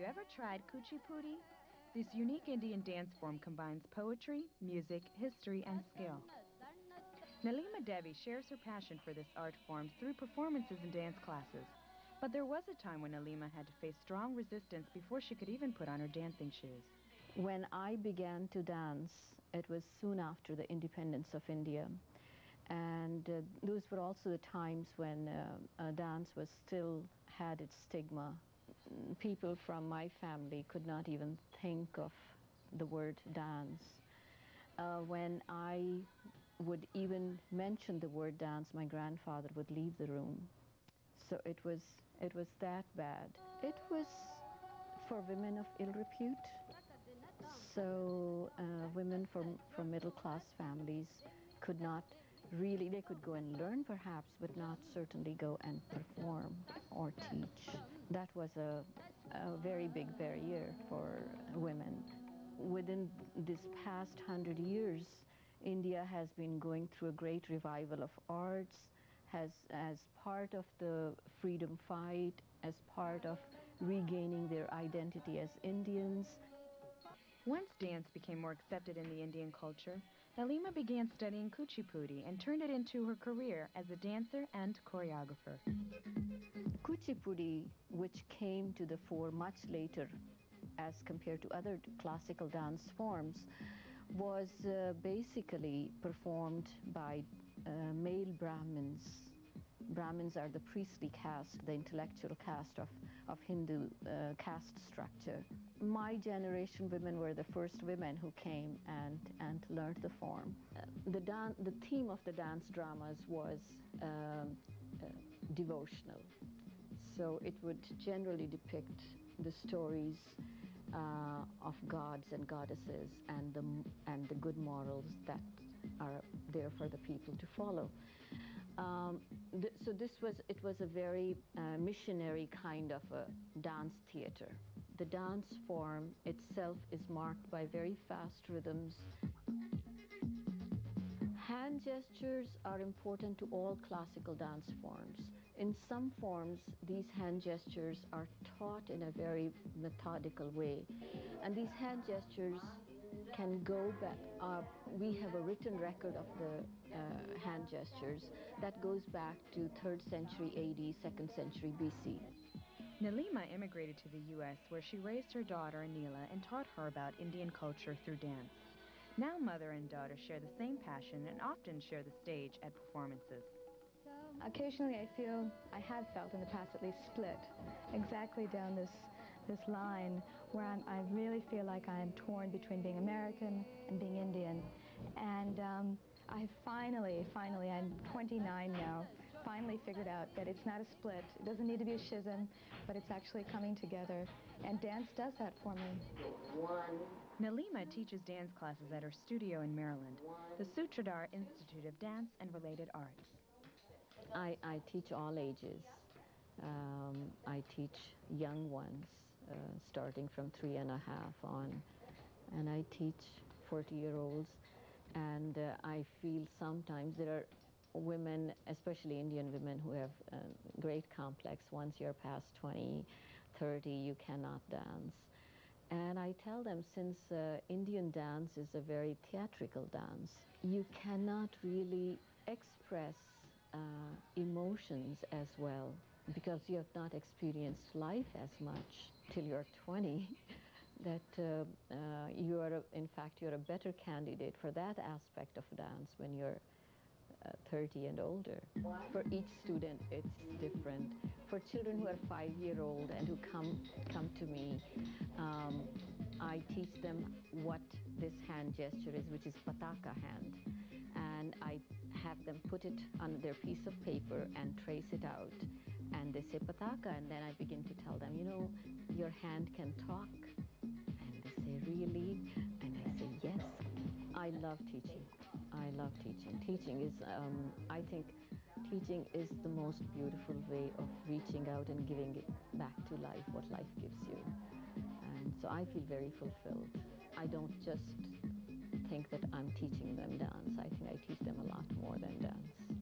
ever tried Kuchipudi? This unique Indian dance form combines poetry, music, history, and skill. Nilimma Devi shares her passion for this art form through performances and dance classes. But there was a time when Nilimma had to face strong resistance before she could even put on her dancing shoes. When I began to dance, it was soon after the independence of India. And those were also the times when dance was still had its stigma. People from my family could not even think of the word dance. When I would even mention the word dance, my grandfather would leave the room. So it was that bad. It was for women of ill repute. So women from middle-class families could not really, they could go and learn perhaps, but not certainly go and perform or teach. That was a very big barrier for women. Within this past 100 years, India has been going through a great revival of arts, as part of the freedom fight, as part of regaining their identity as Indians. Once dance became more accepted in the Indian culture, Nilimma began studying Kuchipudi and turned it into her career as a dancer and choreographer. Kuchipudi, which came to the fore much later as compared to other classical dance forms, was basically performed by male Brahmins. Brahmins are the priestly caste, the intellectual caste of Hindu caste structure. My generation women were the first women who came and learned the form. The theme of the dance dramas was devotional. So it would generally depict the stories of gods and goddesses and the good morals that are there for the people to follow. So it was a very missionary kind of a dance theater. The dance form itself is marked by very fast rhythms. Hand gestures are important to all classical dance forms. In some forms, these hand gestures are taught in a very methodical way. And these hand gestures can go back. We have a written record of the hand gestures that goes back to 3rd century AD, 2nd century BC. Nilimma immigrated to the U.S., where she raised her daughter, Anila, and taught her about Indian culture through dance. Now mother and daughter share the same passion and often share the stage at performances. Occasionally I have felt in the past at least split exactly down this line where I really feel like I'm torn between being American and being Indian. And I finally, I'm 29 now, finally figured out that it's not a split. It doesn't need to be a schism, but it's actually coming together. And dance does that for me. Nilimma teaches dance classes at her studio in Maryland, the Sutradhar Institute of Dance and Related Arts. I teach all ages. I teach young ones, starting from 3.5 on, and I teach 40-year-olds. And I feel sometimes there are women, especially Indian women, who have great complex. Once you're past 20, 30, you cannot dance. And I tell them, since Indian dance is a very theatrical dance, you cannot really express emotions as well, because you have not experienced life as much till you're 20, that in fact, you're a better candidate for that aspect of dance when you're 30 and older. For each student, it's different. For children who are 5-year-old and who come to me, I teach them what this hand gesture is, which is pataka hand. And I have them put it on their piece of paper and trace it out. And they say pataka, and then I begin to tell them, you know, your hand can talk. And they say, really? And I say, yes. I love teaching. I love teaching. Teaching is, I think, teaching is the most beautiful way of reaching out and giving it back to life, what life gives you. And so I feel very fulfilled. I don't just think that I'm teaching them dance. I think I teach them a lot more than dance.